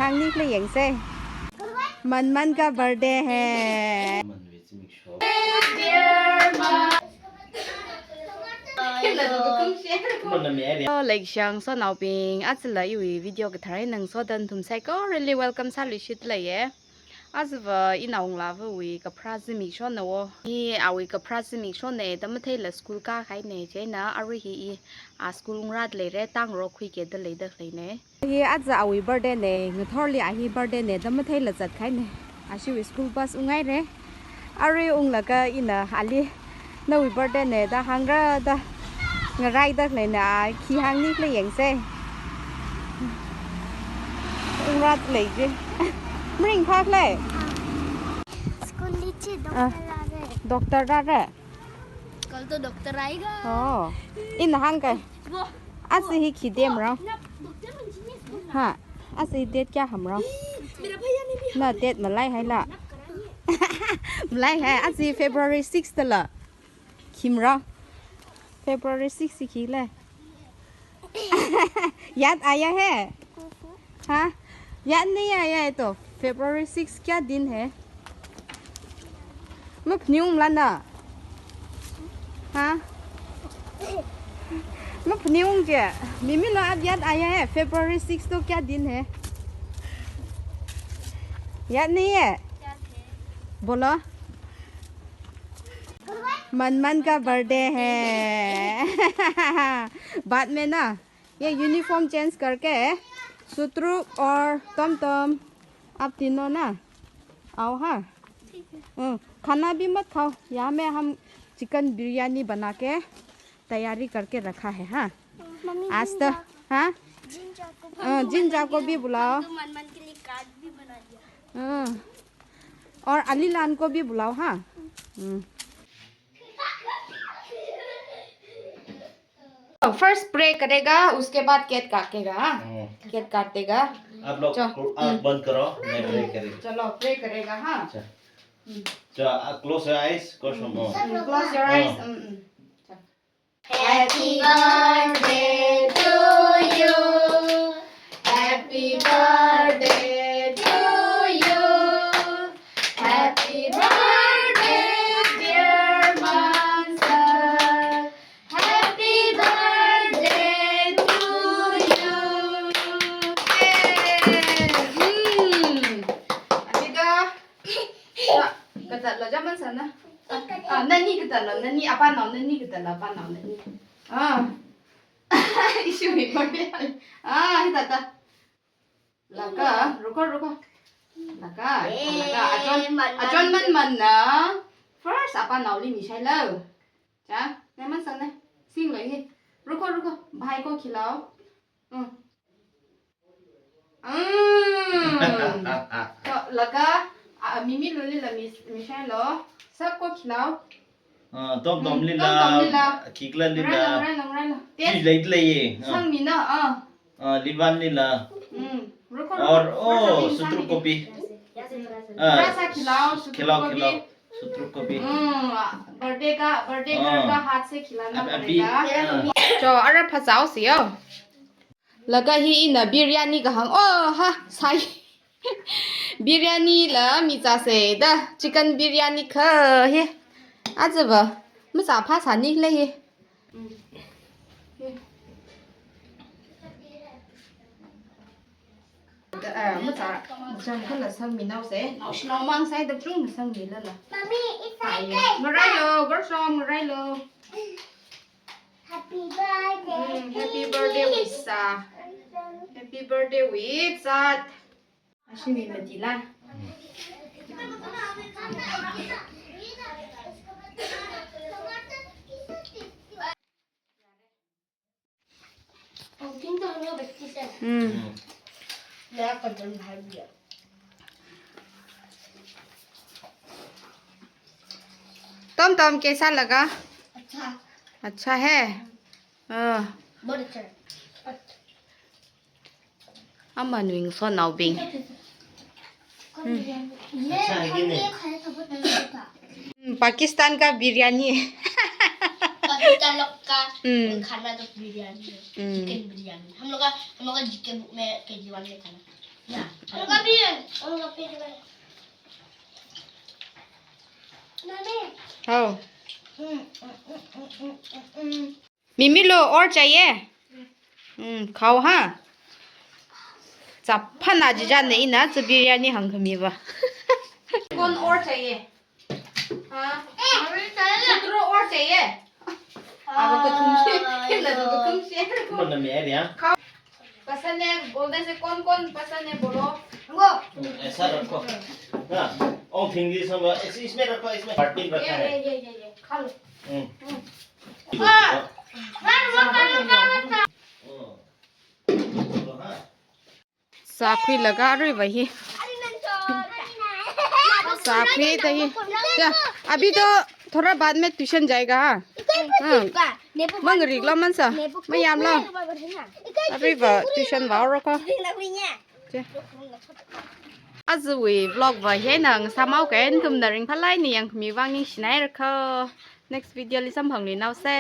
Hong निकले young से मन मन का बर्थडे है like xiang so nào ping at là yêu video cái thái nâng so đơn thùng sai có really welcome sa lì shit lại ye as vợ in ông là với cái prazmi so nào hi awi cái prazmi so này tấm thấy là school ka khai này chế na ari hi school rat lấy re tang ro khui ke de lấy được lấy nè hi at za awi birthday này người thor li hi birthday này tấm thấy là giật khai này shi school bus ungai re ari ung là cái ina ali no birthday này da hang ra da người rai đất này nè khi hàng đi lấy dạng xe ung ra lấy chứ mình phát lấy doctor ra rồi kalau tu dokter ai ke? oh in hàng cái asi hi khi đêm rồi ha asi date क्या हम rồi là date mà lấy hay là lấy hay asi February 6 là kim rồi February 6 की ले याद आया है हाँ याद नहीं आया है तो February 6 क्या दिन है मैं फन्यूं लाना हाँ मैं फन्यूं क्या मिमी लो अब याद आया है February 6 तो क्या दिन है याद नहीं है बोलो मन मन का बर्थडे है बाद में ना ये यूनिफॉर्म चेंज करके सुत्रू और टम टम आप तीनों ना आओ हाँ खाना भी मत खाओ यहाँ में हम चिकन बिरयानी बना के तैयारी करके रखा है हाँ आज तो हाँ जिंजा को भी बुलाओ मन के लिए कार्ड भी बना दिया और अलीलान को भी बुलाओ हाँ फर्स्ट प्रे करेगा उसके बाद केक काटेगा केक काटेगा आप लोग आँख बंद करो मैं प्रे करेगा चलो प्रे करेगा हाँ close your eyes close your eyes Happy birthday to you Happy birthday to you Happy birthday dear Mansur Happy birthday to you Kata lo zaman sana. Nani kata lo, nani apa nau, nani kata lo, apa nau nani. Isu ni birthday. Tata. Laka, ruko. Laka, ajon man na. First apa nau li misai lo. Cha, zaman sana. Sing lo ni. Ruko. Bhai ko khilao. तो लगा मिमी lolly ला मिशाई लो सबको खिलाओ tom tom lila kikla lila test lait laye संग Meena livan lila रुको और sutru kopi रसा खिलाओ खिलाओ sutru kopi बर्थडे गर्ल का हाथ से खिलाना पड़ेगा जो अरे फसाओ सियो लगा ही इन बिरयानी का हंग हा साई बिरयानी ला मिजा से द चिकन बिरयानी ख हे आज ब मजा फासा निकले हे मजा जंग खला संग मिनाव से नाव मांग साइ द प्रुंग संग मिला ला Mami, it's मराइलो गर्सम मराइलो Happy birthday Happy birthday Wisa Happy birthday Wisa Ashimi Madila Tin to halo besti se ya kadang bahagia टम कैसा लगा अच्छा अच्छा है बहुत अच्छा अमन विंग सो नाउ बिंग ये खाया था बहुत अच्छा था पाकिस्तान का बिरयानी है पाकिस्तान लोग का खाना तो बिरयानी है चिकन बिरयानी हम लोग का चिकन में केजीवान में खाना Ông có biết rồi. Nani? Không. Mimi lo और चाहिए खाओ हाँ चप्पन आज जाने इना तो बिरयानी हम खमी बा कौन और चाहिए हाँ दूसरा और चाहिए अब तो तुम से लड्डू तो तुम से Mana mẹ đi á? पसंद है बोलने से कौन कौन पसंद है बोलो Ngô. ऐसा रखो ना ông thình gì xong rồi इसमें रखो इसमें पार्टी रखा है ये खा लो साखी लगा रही वही साखी तो ये क्या अभी तो थोड़ा बाद में ट्यूशन जाएगा मंगरी लो मन सा मैं याम लो अभी ट्यूशन वाओ रखो आज we vlog vậy thế nè sao máu cái thùng đợt phát lại nè yang mi vang như này rồi next video li xăm hồng li nào xe